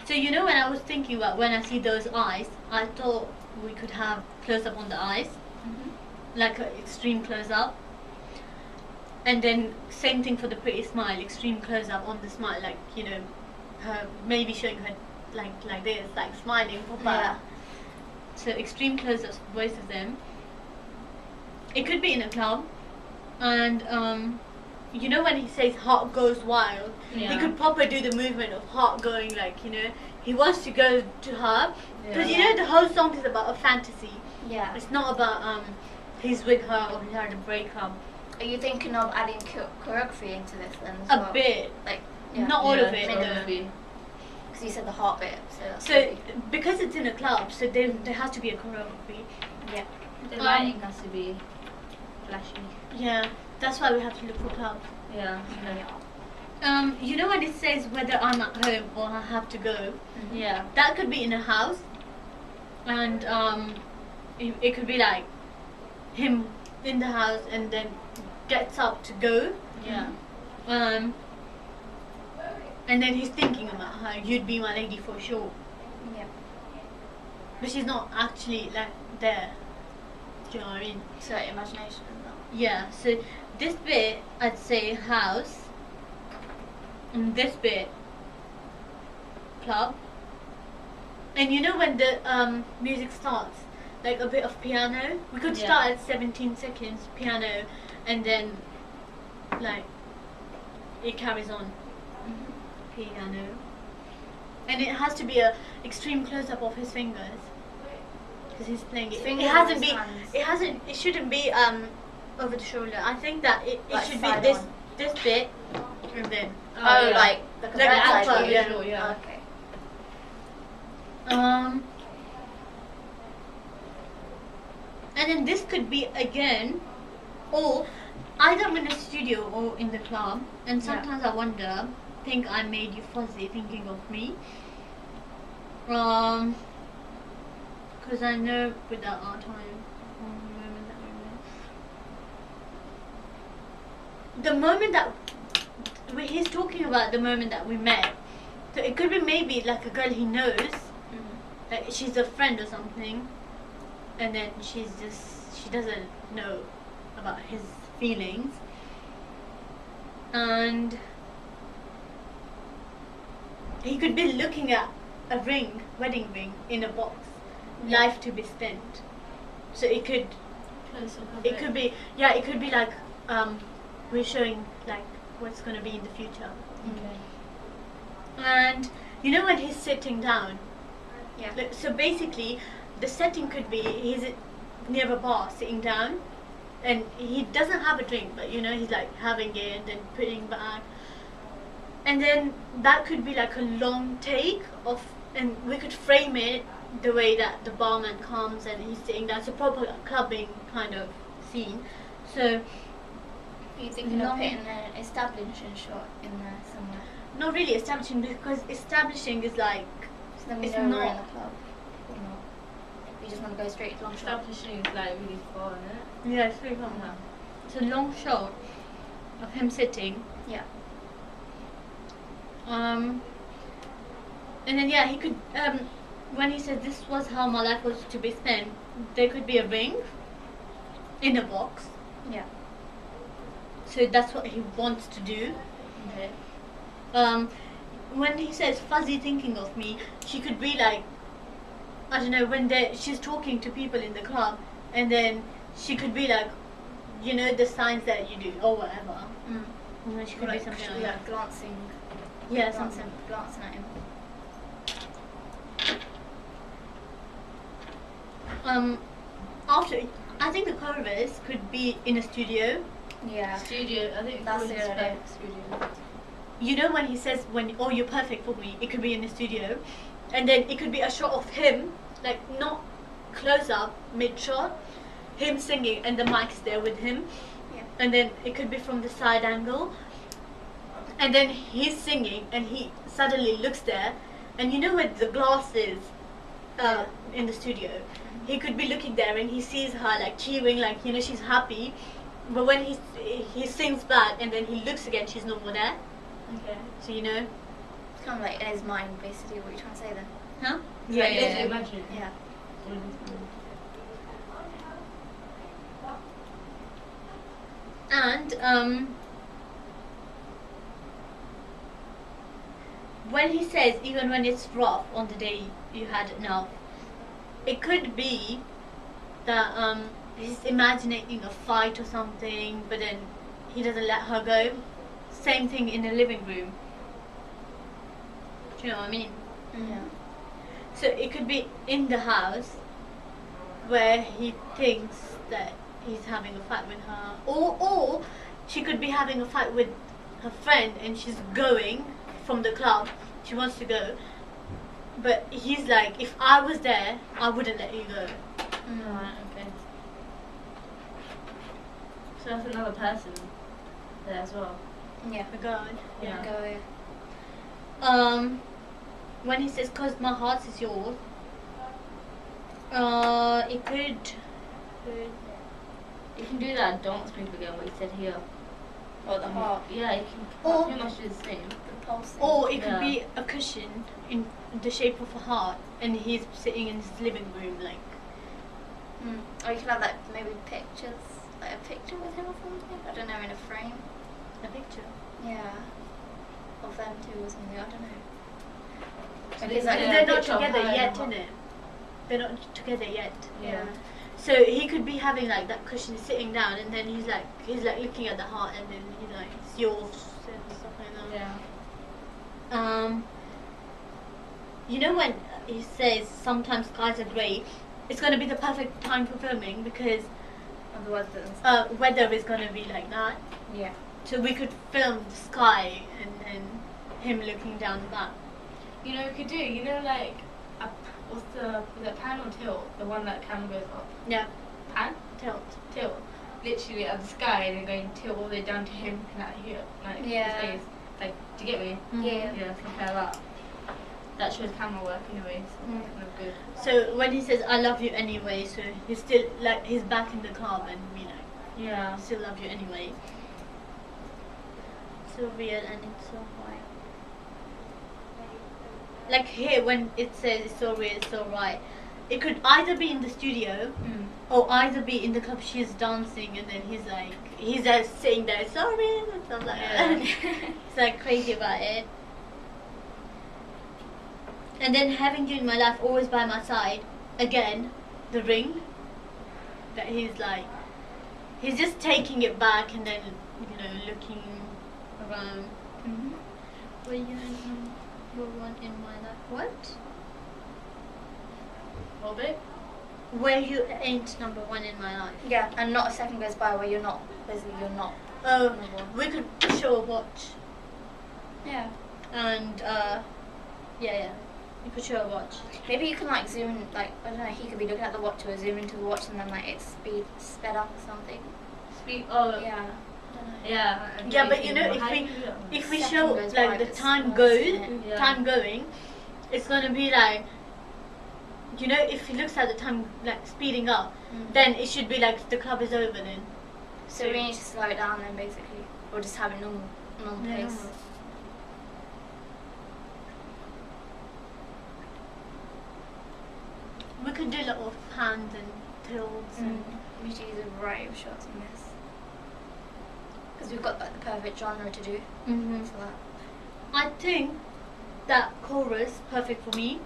So you know when I was thinking about when I see those eyes, I thought we could have close up on the eyes, like an extreme close up, and then same thing for the pretty smile, extreme close up on the smile, like her maybe showing her like this, like smiling for Yeah. So extreme close ups for both of them. It could be in a club, and when he says heart goes wild, he could proper do the movement of heart going he wants to go to her, because the whole song is about a fantasy. Yeah. It's not about he's with her or he had a breakup. Are you thinking of adding choreography into this then? As A well? bit, Like, not all of it. Because you said the heart bit, so that's So heavy. because it's in a club, so there has to be a choreography. Yeah. The lighting has to be flashy. Yeah, that's why we have to look for clubs. Yeah. When it says whether I'm at home or I have to go, Yeah. that could be in a house, and it could be like him in the house and then gets up to go, Yeah. and then he's thinking about her. You'd be my lady for sure, Yeah. but she's not actually like there. Do you know what I mean? So imagination and that. Yeah. So this bit I'd say house, and this bit club. And when the music starts, like a bit of piano, we could start at 17 seconds piano, and then like it carries on. Piano, and it has to be a extreme close up of his fingers because he's playing it. Fingers It hasn't with be. his hands. It hasn't. It shouldn't be over the shoulder. I think that it Like should be side this on. this bit, and then Oh, yeah. like a Like bedside upper, view. yeah. Yeah. Okay. And then this could be again, or either in the studio or in the club. And sometimes I wonder, think I made you fuzzy thinking of me. Because I know without our time, the moment that he's talking about the moment that we met. So it could be maybe like a girl he knows, like she's a friend or something, and then she doesn't know about his feelings, and he could be looking at a wedding ring in a box, life to be spent. So it could be it could be like we're showing like what's going to be in the future. Okay. And when he's sitting down, Yeah. so basically the setting could be he's near a bar sitting down, and he doesn't have a drink, but he's like having it and then putting back, and then that could be like a long take of, and we could frame it the way that the barman comes and he's sitting down. It's a proper clubbing kind of scene. So Are you thinking of putting an establishing shot in there somewhere? not really establishing, because establishing is like So then we It's know we're in not. the club. Or not. We just want to go straight to long shot. Establishing is like really far, isn't it? yeah, it's very long. Yeah. It's a long shot of him sitting. Yeah. And then he could when he said this was how my life was to be spent, there could be a ring in a box. Yeah. So that's what he wants to do. Okay. When he says fuzzy thinking of me, she could be like, I don't know, when she's talking to people in the club, and then she could be like, the signs that you do or whatever. She could be something like that. glancing. Yeah, Glancing, something. glancing at him. After, I think the chorus could be in a studio. Yeah. Studio, I think That's it's the idea. studio. When he says you're perfect for me, it could be in the studio, and then it could be a shot of him, like not close up, mid shot, him singing and the mic's there with him, Yeah. and then it could be from the side angle, and then he's singing and he suddenly looks there, and where the glass is in the studio, he could be looking there and he sees her like cheering, like she's happy, but when he sings back and then he looks again, she's no more there. Okay. So kind of like in his mind, basically, what you're trying to say then. Huh? Yeah, Yeah, yeah. imagine. Yeah. And when he says, even when it's rough on the day you had enough, it could be that he's imagining a fight or something, but then he doesn't let her go. Same thing in the living room. Do you know what I mean? Yeah. So it could be in the house where he thinks that he's having a fight with her, or she could be having a fight with her friend and she's going from the club. She wants to go, but he's like, if I was there, I wouldn't let you go. Right, okay. So that's another person there as well. Yeah. Oh God. Yeah. Go, yeah. When he says, "Cause my heart is yours," it could. You can do that dance move again, what you said here. Or the heart. Yeah, you can Or- pretty much do the same. The pulse thing. Or it could Yeah. be a cushion in the shape of a heart, and he's sitting in his living room, like. Or you could have like maybe pictures, like a picture with him or something. I don't know, in a frame. A picture. Yeah. Of them two or something. I don't know. So Because there's like, a They're not picture of together her and yet, her- innit? They're not together yet. Yeah. So he could be having like that cushion sitting down, and then he's like looking at the heart, and then he's like, it's yours and stuff like that. Yeah. You know when he says sometimes skies are grey, it's gonna be the perfect time for filming because Otherwise, it doesn't. weather is gonna be like that. Yeah. So we could film the sky and then him looking down that. You know, we could do, you know, like, what's is it pan or tilt? The one that camera goes up. Yeah, Pan? tilt. Tilt. Literally at the sky and then going tilt all the way down to him looking at here. Like, Yeah. his face. Like, do you get me? Yeah. Yeah, compare that. That shows camera work anyway, so it's kind of good. So when he says I love you anyway, so he's still like he's back in the club and you know Yeah. I still love you anyway. So real and it's so right. Like here when it says it's so real, it's so right. It could either be in the studio or either be in the club. She's dancing and then he's just sitting there, so real and stuff like that. He's like crazy about it. And then having you in my life, always by my side. Again, the ring. That he's like, he's just taking it back and then, you know, looking around. Were you number one in my life? What? What bit? Where you ain't number one in my life. Yeah, and not a second goes by where you're not, basically you're not. Oh, number one. we could show a watch. Yeah. And, yeah. You could show a watch. Maybe you can like zoom, like, I don't know, he could be looking at the watch or zoom into the watch and then like it's sped up or something. Speak. Oh, Yeah. I don't know. yeah. Yeah, but you know, if we show like the time going, it's gonna be like, you know, if he looks at the time like speeding up, then it should be like the club is over then. So we need to slow it down then basically. Or just have it normal Yeah, pace. normal. We could do a lot of hands and tilts and We should use a variety of shots in this. Because we've got like the perfect genre to do for that. I think that chorus perfect for me.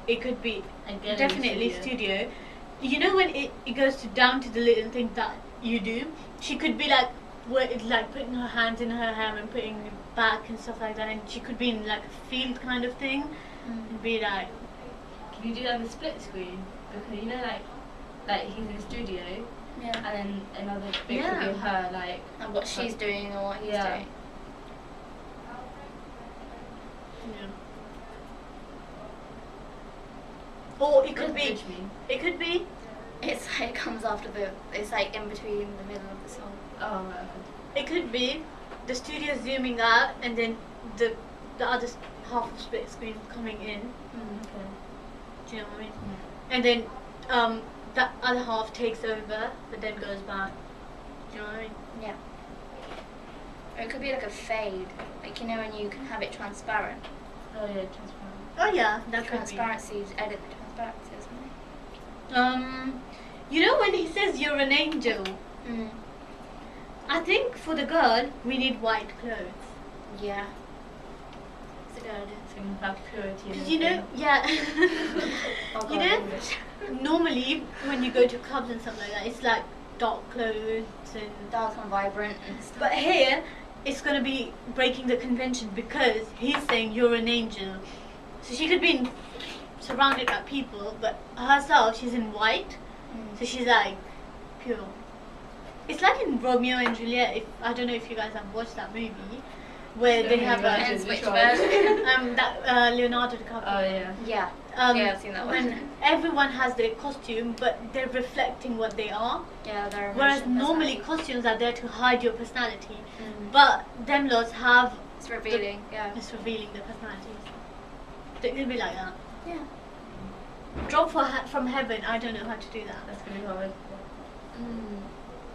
It could be Again, definitely studio. You know when it goes down to the little thing that you do, she could be like like putting her hands in her hair and putting it back and stuff like that, and she could be in like a field kind of thing and be like, Can you do that with split screen? Because you know, like he's in the studio, Yeah. and then another bit Yeah. could be her, like. And what she's doing or what he's Yeah. doing. or it could Don't be, judge me. it could be, It's like it comes after it's like in between the middle of the song. Oh, right. it could be the studio zooming out and then the other half of split screen coming in. Okay. Do you know what I mean? And then that other half takes over, but then goes back. Do you know what I mean? Yeah. Or it could be like a fade, like you know when you can have it transparent. Oh yeah, transparent. Oh yeah, that could be. Transparency, edit the transparency or something. You know when he says you're an angel, I think for the girl we need white clothes. Yeah. It's a good idea. Singing about purity. Because you know, yeah. Oh, You God, know, English. normally when you go to clubs and stuff like that, it's like dark clothes and. Dark and vibrant and stuff. But here, it's gonna be breaking the convention because he's saying you're an angel. So she could be surrounded by people, but herself, she's in white. So she's like pure. It's like in Romeo and Juliet. If I don't know if you guys have watched that movie, where they have Depends a which version. that Leonardo DiCaprio. Oh yeah. Yeah. Yeah, I've seen that one. When everyone has their costume, but they're reflecting what they are. Yeah, they're Whereas emotional normally personality. costumes are there to hide your personality, Mm. but them laws have It's revealing, yeah. it's revealing the personalities. So it could be like that. Yeah. Drop from heaven. I don't know how to do that. That's gonna be hard.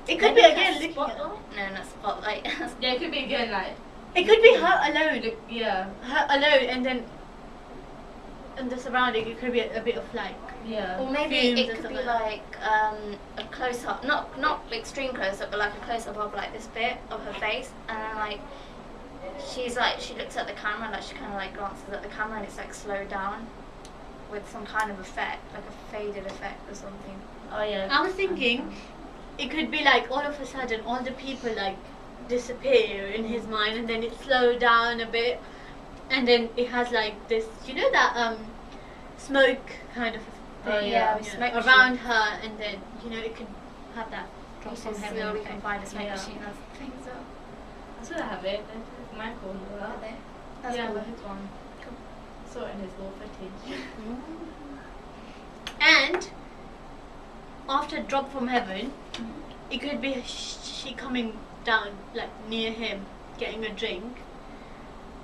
It could be again looking at. Spotlight? No, not spotlight. Yeah, it could be again like. It could be her alone. Look, yeah. Her alone, and then and the surrounding. It could be a bit of like. Yeah. Or maybe Fumes it and could stuff be like like a close up, not extreme close up, but like a close up of like this bit of her face, and then like she looks at the camera, like she kind of like glances at the camera, and it's like slowed down with some kind of effect, like a faded effect or something. Oh yeah. I was thinking, it could be like all of a sudden all the people like disappear in his mind, and then it slowed down a bit, and then it has like this, you know that smoke kind of thing. Oh, yeah, with smoke around her, and then you know it could have that drop You from should heaven slowly effect. can find a smoke Yeah. machine as things up. I still have it. Michael knew Are that. they? That's Yeah, cool. his one. Saw it in his little footage. And after drop from heaven, it could be she coming down like near him, getting a drink,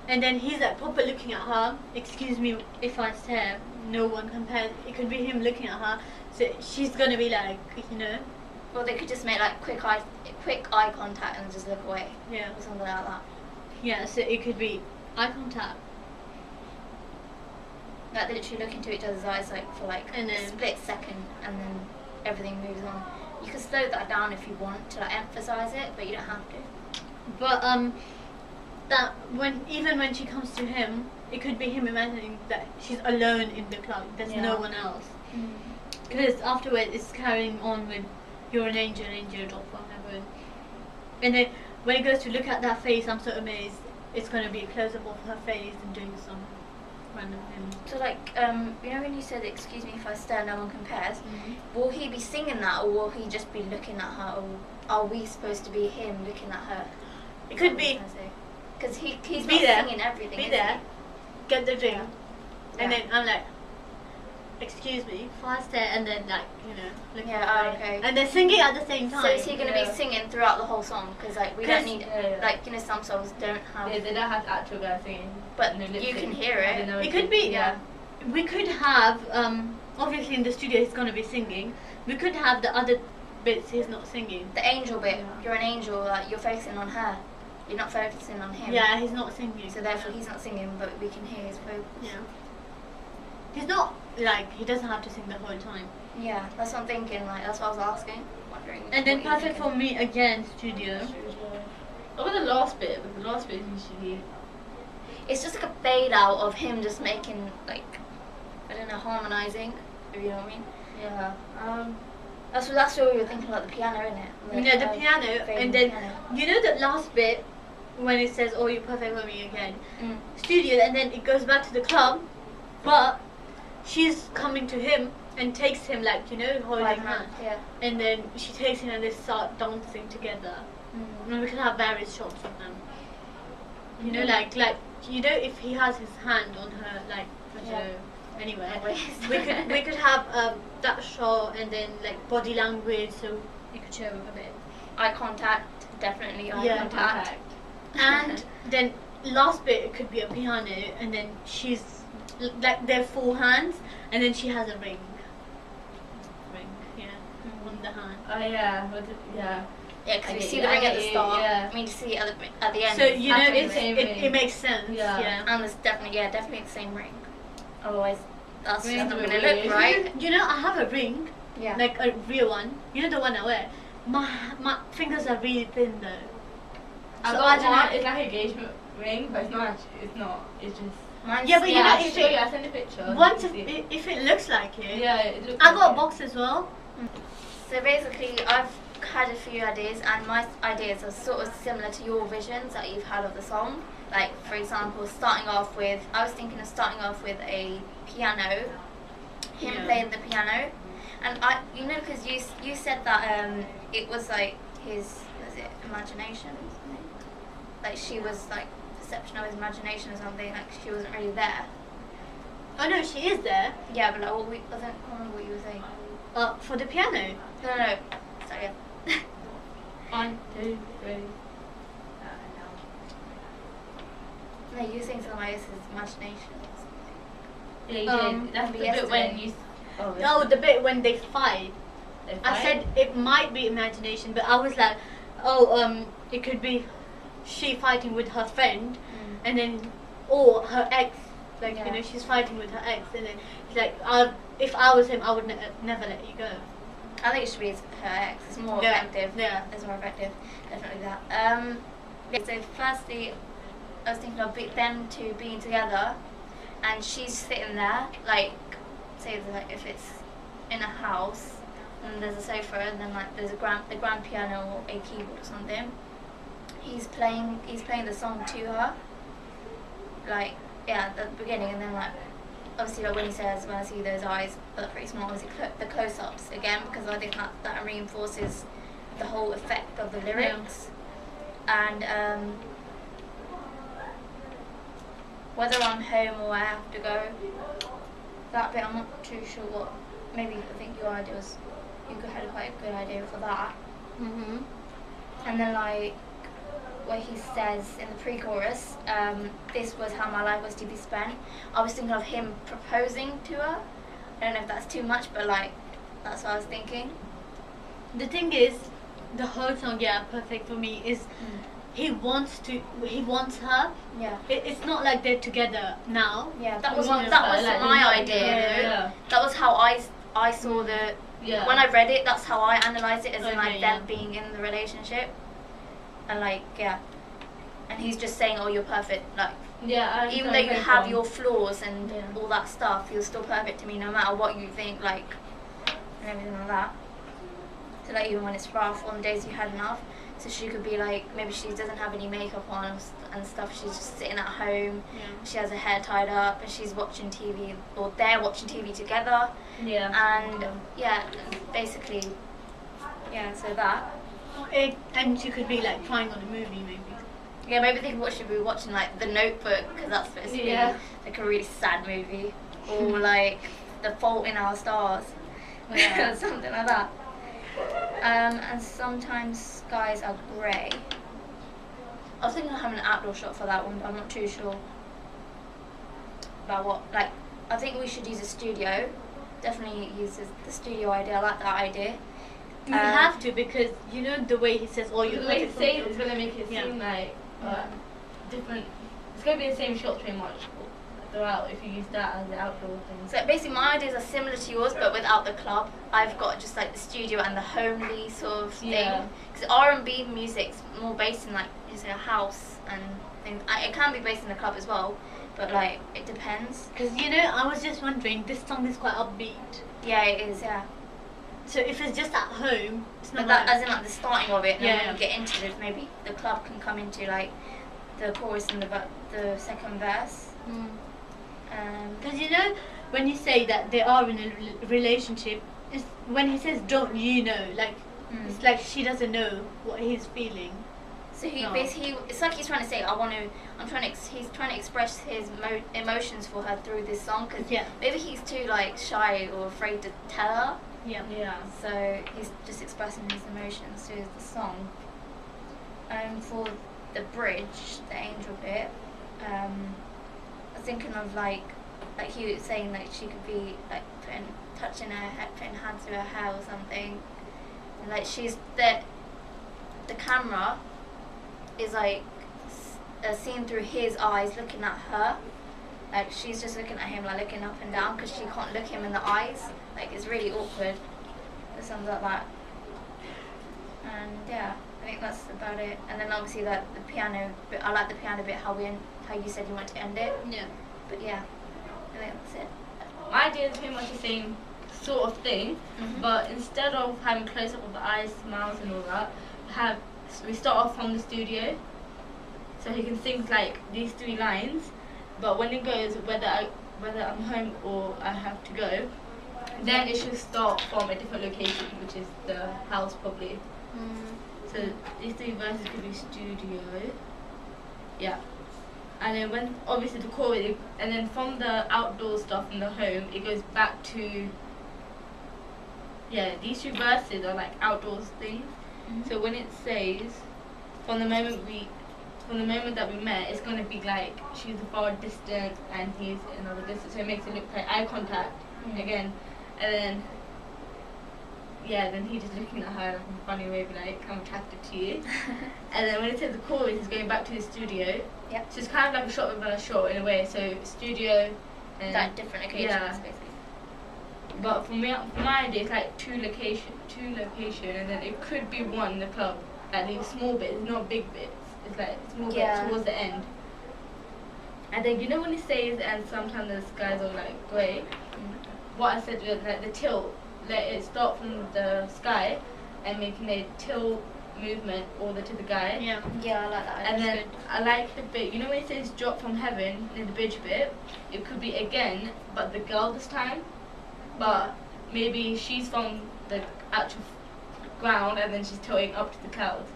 and then he's like proper looking at her. Excuse me if I say no one compares. It could be him looking at her, so she's gonna be like, you know, Or they could just make like quick eye contact and just look away yeah, or something like that. yeah. So it could be eye contact, Like they literally look into each other's eyes like for like And a then- split second, and then everything moves on. You can slow that down if you want to like emphasize it, but you don't have to. but that even when she comes to him, it could be him imagining that she's alone in the club. There's Yeah. no one else. Because afterwards it's carrying on with you're an angel, drop from heaven. And then when it goes to look at that face, I'm so amazed. It's going to be a close up of her face and doing some random thing. So like you know when you said excuse me if I stare, no one compares. Will he be singing that, or will he just be looking at her, or are we supposed to be him looking at her? It could be because he's Be not there. singing everything. be is there, get the drink, Yeah. and then I'm like, excuse me, fast there, and then like, you know, looking Yeah, away. oh, okay. And then singing at the same he? time. So is he going to Yeah. be singing throughout the whole song? Because like we 'Cause- don't need Yeah, yeah. like you know some songs don't have. Yeah, they don't have the actual guy singing. But No lip you sync. can hear it. I don't know It if could be, yeah. We could have, obviously in the studio he's going to be singing. We could have the other bits he's not singing. The angel bit. Yeah. You're an angel. Like you're focusing on her. You're not focusing on him. Yeah, he's not singing. So therefore he's not singing, but we can hear his vocals. Yeah. He's not, like, he doesn't have to sing the whole time. Yeah, that's what I'm thinking. Like that's what I was asking, wondering. And then what you're perfect for thinking. me again, studio. What about the last bit? The last bit is usually. It's just like a fade out of him just making like I don't know harmonizing. If you know what I mean. Yeah. That's what we were thinking about the piano, isn't it? You know, the piano, fading and then, piano. you know the last bit, when it says, oh, you're perfect for me again. Mm. Studio, and then it goes back to the club, but she's coming to him and takes him, like, you know, holding Like hands. yeah. And then she takes him and they start dancing together. Mm. And we can have various shots of them. You know, like you know, if he has his hand on her, like, I don't Yeah. know, anywhere, Anyways. we could have that shot, and then like body language, so you could show a bit. Eye contact, definitely eye Yeah. contact. And then last bit it could be a piano, and then she's like they're full hands, and then she has a ring, yeah, on the hand. Oh yeah. Yeah. Yeah, because I we get see you, the I ring get at the you, start. yeah. I mean, to see it at the end. So you know, Actually the same ring. it makes sense. Yeah. Yeah. And there's definitely the same ring. Otherwise, that's just Rings not were gonna weird. look right. You know, I have a ring, Yeah. like a real one. You know the one I wear. My fingers are really thin though. I So got don't one. know- It's like an engagement ring, but it's not. Actually, it's not. It's just. Mine's Yeah, but you know, I'll if show it- you. I'll send a picture. Once you can see. if it looks like it. Yeah, it looks. I got a like box as well. So basically, I've had a few ideas, and my ideas are sort of similar to your visions that you've had of the song. Like, for example, I was thinking of starting off with a piano, him Yeah. playing the piano, and because you said that it was like was it imagination or something? Like she was like perception of his imagination or something. Like she wasn't really there. Oh no, she is there. Yeah, but like I can't remember what you were saying. For the piano. No. Sorry. Yeah. 1, 2, 3. No, you were saying something like this is imagination or something. Yeah, you did. That's the bit yesterday. when you. Oh, the bit when they fight. they I fight. said it might be imagination, but I was like, it could be she fighting with her friend, and then or her ex. Like Yeah. she's fighting with her ex, and then he's like, if I was him, I would never let you go. I think it should be her ex. It's more Yeah, effective. yeah. It's more effective. Definitely that. Yeah, so firstly, I was thinking of them two being together, and she's sitting there, like, say like if it's in a house, and there's a sofa, and then like there's the grand piano or a keyboard or something. He's playing the song to her, like at the beginning, and then like obviously like when he says when I see those eyes, that's pretty small. Obviously the close-ups again, because I think that reinforces the whole effect of the lyrics. And whether I'm home or I have to go, that bit I'm not too sure what. Maybe I think your idea was you had quite a good idea for that. Mhm. And then like where he says in the pre-chorus, this was how my life was to be spent. I was thinking of him proposing to her. I don't know if that's too much, but like that's what I was thinking. The thing is, the whole song, perfect for me is he wants her. Yeah. It's not like they're together now. Yeah, that We was want that to was like, my yeah, idea. yeah. That was how I saw the. Yeah. When I read it, that's how I analysed it, as in like Okay, them yeah. being in the relationship, and like and he's just saying, "Oh, you're perfect." Like Yeah. even though you have your flaws and Yeah. all that stuff, you're still perfect to me, no matter what you think, like and everything like that. So like even when it's rough, on days you had enough. So she could be like, maybe she doesn't have any makeup on and stuff. She's just sitting at home. Yeah. She has her hair tied up and she's watching TV, or they're watching TV together. Yeah. And basically, so that. And she could be like trying on a movie maybe. Yeah, maybe they should be watching like The Notebook, because that's supposed to be Yeah. like a really sad movie, or like The Fault in Our Stars, Yeah. something like that. And sometimes skies are grey. I was thinking of having an outdoor shot for that one, but I'm not too sure about what. Like, I think we should use a studio. Definitely use the studio idea. I like that idea. You have to, because you know the way he says, "Oh, you The way it's saying it's gonna make it Yeah. seem like different. It's gonna be the same shot pretty much throughout if you use that as the outdoor thing. So basically, my ideas are similar to yours, but without the club. I've got just like the studio and the homely sort of thing. Yeah. Because R&B music's more based in like a house and things. It can be based in the club as well, but like it depends. Because I was just wondering, this song is quite upbeat. Yeah, it is. Yeah. So if it's just at home, it's not. But that, like- as in like the starting of it, and then Yeah. when you get into it, maybe the club can come into like the chorus and the second verse. Because when you say that they are in a relationship, it's when he says "don't you know," like it's like she doesn't know what he's feeling. So he No. basically, it's like he's trying to say, he's trying to express his emotions for her through this song, because Yeah. maybe he's too like shy or afraid to tell her, Yeah. Yeah. so he's just expressing his emotions through the song. For the bridge, the angel bit, I was thinking of like he was saying like she could be like touching her head, putting hands through her hair or something, and like she's that. the camera is like seen through his eyes, looking at her. Like she's just looking at him, like looking up and down, because she can't look him in the eyes. Like it's really awkward. It sounds like that. And yeah, I think that's about it. And then obviously that the piano bit, I like the piano bit, how you said you want to end it. Yeah. But yeah, I think that's it. My idea is pretty much the same sort of thing, but instead of having close up of the eyes, mouths and all that, we start off from the studio. So he can sing like these 3 lines, but when it goes, whether I'm home or I have to go, then it should start from a different location, which is the house probably. So these 3 verses could be studio. Yeah. And then when obviously the chorus, and then from the outdoor stuff in the home, it goes back to, yeah, these 2 verses are like outdoors things. So when it says, from the moment that we met, it's going to be like she's a far distance and he's another distance, so it makes it look like eye contact again. And then, yeah, then he's just looking at her like in a funny way, like, I'm attracted to you. And then when it says the chorus, it's going back to the studio. Yep. So it's kind of like a shot reverse shot in a way. So studio and Like different occasions, basically. But for my idea, it's like two location, and then it could be one in the club. Like these small bits, not big bits. It's like small bits towards the end. And then you know when it says, and sometimes the skies are like grey. What I said was like the tilt. Let it start from the sky and making a tilt movement all the to the guy. Yeah. Yeah, I like that. And then I like the bit, you know when it says drop from heaven in the bridge bit, it could be again, but the girl this time. But maybe she's from the actual ground and then she's tilting up to the clouds.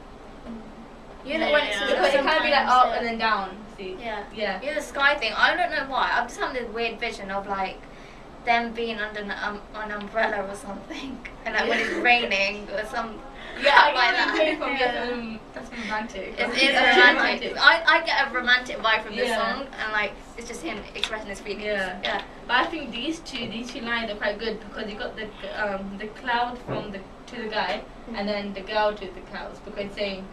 You know when it's Because it can be like up and then down. See? Yeah. Yeah. Yeah, the sky thing. I don't know why. I'm just having this weird vision of like them being under an umbrella or something, and like when it's raining or some. Yeah, I like get that. from that's romantic. It is romantic. I get a romantic vibe from this Yeah. song, and like it's just him expressing his feelings. Yeah. But I think these two lines are quite good because you got the cloud from to the guy, and then the girl to the clouds, because it's saying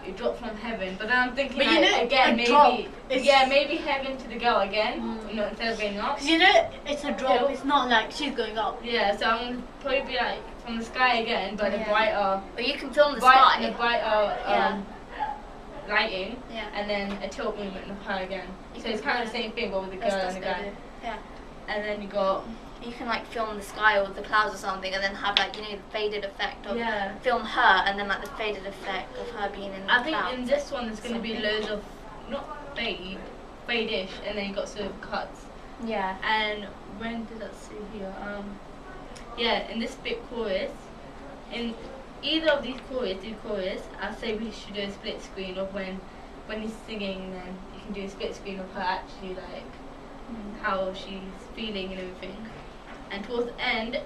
you drop from heaven. But then I'm thinking, But like, you know, again, a drop maybe maybe heaven to the girl again, you know, instead of going up. 'Cause you know, it's a drop. Hill. It's not like she's going up. Yeah, so I'm gonna probably be like from the sky again, but Yeah. a brighter, But you can film the sky. brighter lighting, Yeah. and then a tilt movement of her again. You So it's can- kind of the same thing, but with the girl That's and the what guy. they do. Yeah. And then you got You can like film the sky or the clouds or something, and then have like the faded effect of Yeah. film her, and then like the faded effect of her being in the I think clouds. in this one there's going to be Something. loads of not fade-ish, and then you got sort of cuts. Yeah. And when did that see here? Yeah, in this bit chorus, in either of these chorus, I'd say we should do a split screen of when he's singing, then you can do a split screen of her actually like how she's feeling and everything. And towards the end,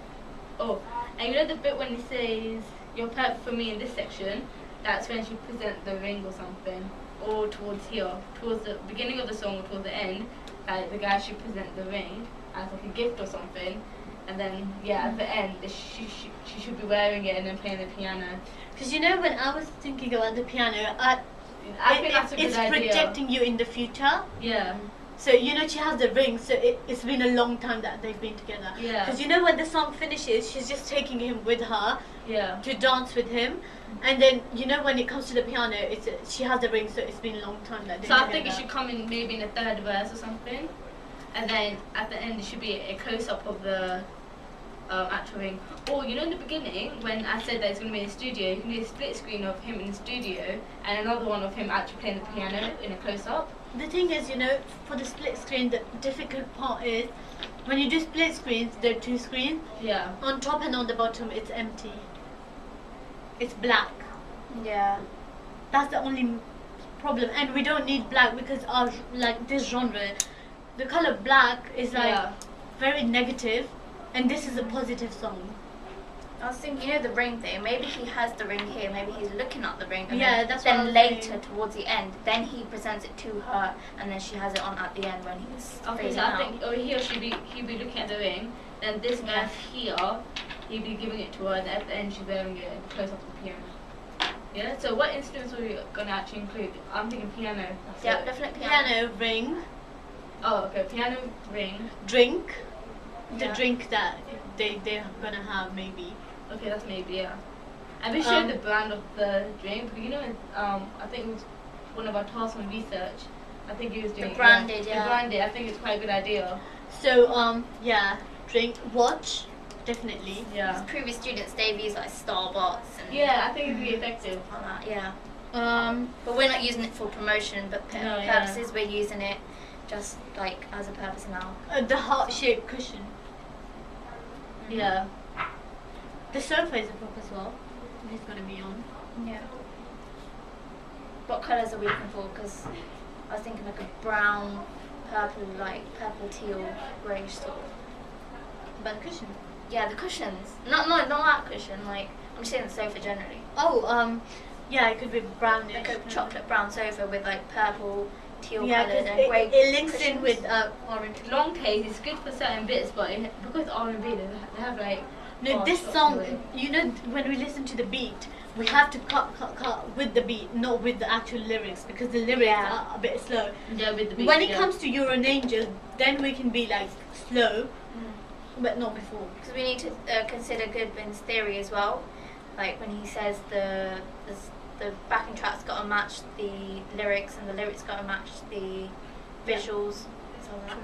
and you know the bit when he says you're perfect for me in this section, that's when she presents the ring or something, or towards here, towards the beginning of the song or towards the end, the guy should present the ring as like a gift or something, and then at the end she should be wearing it and then playing the piano. Because you know, when I was thinking about the piano, I think that's a good it's idea. projecting you in the future. Yeah. So you know, she has the ring, so it's been a long time that they've been together. Yeah. Because you know, when the song finishes, she's just taking him with her Yeah. to dance with him, and then you know, when it comes to the piano, she has the ring, so it's been a long time that they've So been I think it together. should come in maybe in the third verse or something, and then at the end it should be a close up of the actual ring. Or you know, in the beginning when I said that it's going to be in the studio, you can do a split screen of him in the studio and another one of him actually playing the piano in a close up. The thing is, you know, for the split screen, the difficult part is when you do split screens, there are 2 screens. Yeah. On top and on the bottom, it's empty. It's black. Yeah. That's the only problem, and we don't need black because our this genre, the color black is like very negative, and this is a positive song. I was thinking, you know, the ring thing. Maybe he has the ring here. Maybe he's looking at the ring. And Yeah, then, that's what I then was later, saying. towards the end, then he presents it to her, and then she has it on at the end when he's Okay, phasing so I out. think he or she he'd be looking at the ring, then this verse here, he'd be giving it to her, and at the end she's wearing it close up to the piano. Yeah. So what instruments are we gonna actually include? I'm thinking piano. That's Yeah, it. definitely piano. Piano, ring, Oh, okay. Piano, ring. drink, the Yeah. drink that they're gonna have maybe. Okay, that's maybe, yeah. And we showed Um, the brand of the drink. You know, I think it was one of our tasks on research. I think he was doing branded, yeah. The branded. I think it's quite a good idea. So yeah, drink, watch, definitely. Yeah. Previous students, they've used like Starbucks and Yeah, I think it'd be effective. all that, yeah. Um, But we're not using it for promotion, but No, yeah. purposes, we're using it just like as a purpose now. the heart-shaped cushion. Yeah. The sofa is a prop as well. He's gonna be on. Yeah. What colours are we looking for? Because I was thinking like a brown, purple, like purple teal, greyish sort of. But the cushion. Yeah, the cushions. Not that cushion. Like I'm just saying the sofa generally. Oh, yeah, it could be brownish. Like a chocolate brown sofa with like purple, teal Yeah, coloured because and grey. it links in cushions. with orange. Long case is good for certain bits, but because R&B, they have like. No, oh, this short song, story. you know, when we listen to the beat, we have to cut with the beat, not with the actual lyrics, because the lyrics Yeah. are a bit slow. Yeah, with the beat. When it yeah. comes to You're an Angel, then we can be like slow, but not before. Because we need to consider Goodwin's theory as well. Like when he says the backing track's got to match the lyrics and the lyrics got to match the Yeah. visuals. So that.